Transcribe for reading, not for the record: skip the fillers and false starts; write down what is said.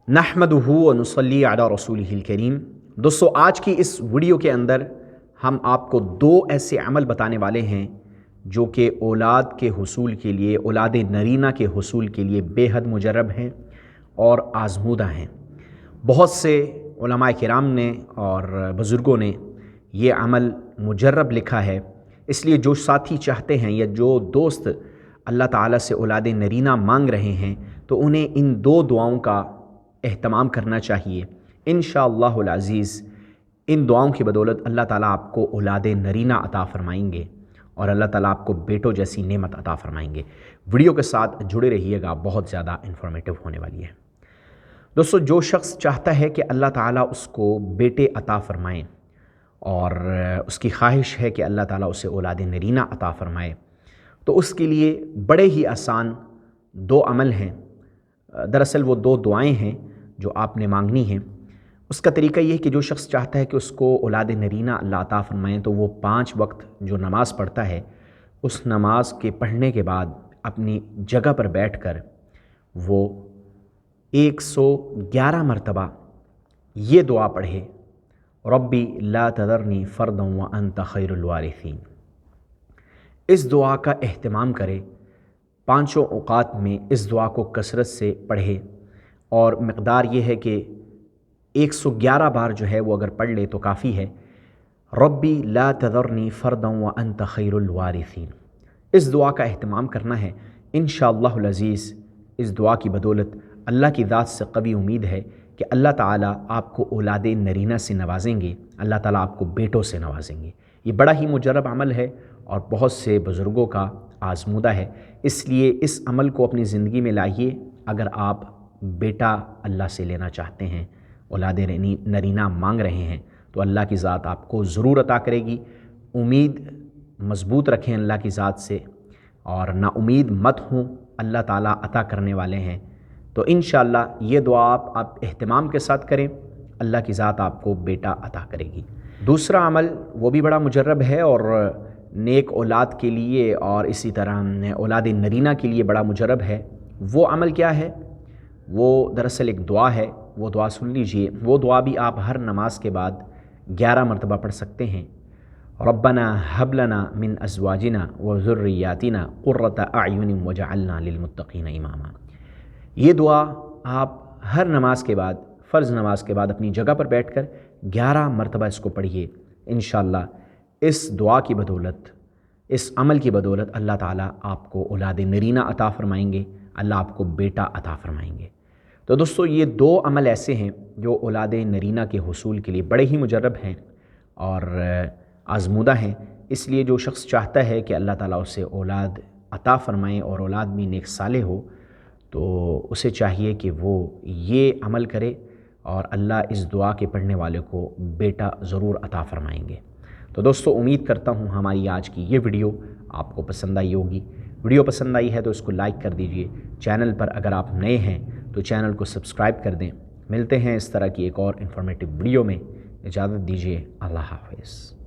नहमदुहु व नुसल्ली अला रसूलिहिल करीम। दोस्तों, आज की इस वीडियो के अंदर हम आपको दो ऐसे अमल बताने वाले हैं जो कि औलाद के हुसूल के लिए, औलाद नरीना के हुसूल के लिए बेहद मुजर्रब हैं और आज़मूदा हैं। बहुत से उलमाए किराम ने और बुज़ुर्गों ने ये अमल मुजर्रब लिखा है। इसलिए जो साथी चाहते हैं या जो दोस्त अल्लाह ताला से औलाद नरीना मांग रहे हैं तो उन्हें इन दो दुआओं का एहतमाम करना चाहिए। इंशाअल्लाहुल अज़ीज़ इन दुआओं की बदौलत अल्लाह ताला आपको औलाद नरीना अता फ़रमाएंगे और अल्लाह ताला आपको बेटों जैसी नेमत अता फ़रमाएंगे। वीडियो के साथ जुड़े रहिएगा, बहुत ज़्यादा इन्फॉर्मेटिव होने वाली है। दोस्तों, जो शख्स चाहता है कि अल्लाह ताला उसको बेटे अता फ़रमाएँ और उसकी ख्वाहिश है कि अल्लाह ताला उसे औलाद नरीना अता फ़रमाए, तो उसके लिए बड़े ही आसान दो अमल हैं। दरअसल वो दो दुआएं हैं जो आपने मांगनी हैं। उसका तरीका ये है कि जो शख्स चाहता है कि उसको औलाद नरीना अल्लाह अता फ़रमाएँ तो वो 5 वक्त जो नमाज़ पढ़ता है उस नमाज के पढ़ने के बाद अपनी जगह पर बैठकर वो 111 मरतबा ये दुआ पढ़े, रब्बी ला तदरनी फ़र्दन व अंत खैरुल वारिसीन। इस दुआ का एहतमाम करे, पाँचों औक़ात में इस दुआ को कसरत से पढ़े और मक़दार ये है कि 111 बार जो है वो अगर पढ़ ले तो काफ़ी है। रब्बी ला तदरनी फ़र्दन व अंत खैरुल वारिसीन, इस दुआ का एहतमाम करना है। इंशाअल्लाहुल अज़ीज़ इस दुआ की बदौलत अल्लाह की ज़ात से कभी उम्मीद है कि अल्लाह ताला आपको औलाद नरीना से नवाजेंगे, अल्लाह ताला आपको बेटों से नवाजेंगे। ये बड़ा ही मुजर्रब अमल है और बहुत से बुज़ुर्गों का आज़मूदा है। इसलिए इस अमल को अपनी ज़िंदगी में लाइए। अगर आप बेटा अल्लाह से लेना चाहते हैं, औलाद नरीना मांग रहे हैं, तो अल्लाह की ज़ात आपको ज़रूर अता करेगी। उम्मीद मज़बूत रखें अल्लाह की ज़ात से और ना उम्मीद मत हों, अल्लाह ताला अता करने वाले हैं। तो इंशाअल्लाह ये दुआ आप एहतमाम के साथ करें, अल्लाह की ज़ात आपको बेटा अता करेगी। दूसरा अमल वो भी बड़ा मुजर्रब है और नेक औलाद के लिए और इसी तरह औलाद नरीना के लिए बड़ा मुजर्रब है। वो अमल क्या है? वो दरअसल एक दुआ है। वो दुआ सुन लीजिए। वो दुआ भी आप हर नमाज के बाद 11 मरतबा पढ़ सकते हैं। रब्बना हब लना मिन अज़वाजिना व ज़ुर्रियातिना क़ुर्रता अयुनिन वजअलना लिलमुत्तक़ीना इमामा। ये दुआ आप हर नमाज के बाद, फ़र्ज़ नमाज के बाद अपनी जगह पर बैठकर 11 मरतबा इसको पढ़िए। इंशाअल्लाह इस दुआ की बदौलत, इस अमल की बदौलत अल्लाह ताला आपको औलाद नरीना अता फ़रमाएंगे, अल्लाह आपको बेटा अता फ़रमाएंगे। तो दोस्तों, ये दो अमल ऐसे हैं जो औलाद नरीना के हुसूल के लिए बड़े ही मुजर्रब हैं और आज़मूदा हैं। इसलिए जो शख्स चाहता है कि अल्लाह ताला उसे औलाद अता फ़रमाएँ और औलाद भी नेक साले हो, तो उसे चाहिए कि वो ये अमल करे और अल्लाह इस दुआ के पढ़ने वाले को बेटा ज़रूर अता फ़रमाएंगे। तो दोस्तों, उम्मीद करता हूँ हमारी आज की ये वीडियो आपको पसंद आई होगी। वीडियो पसंद आई है तो इसको लाइक कर दीजिए। चैनल पर अगर आप नए हैं तो चैनल को सब्सक्राइब कर दें। मिलते हैं इस तरह की एक और इन्फॉर्मेटिव वीडियो में। इजाज़त दीजिए। अल्लाह हाफ़िज़।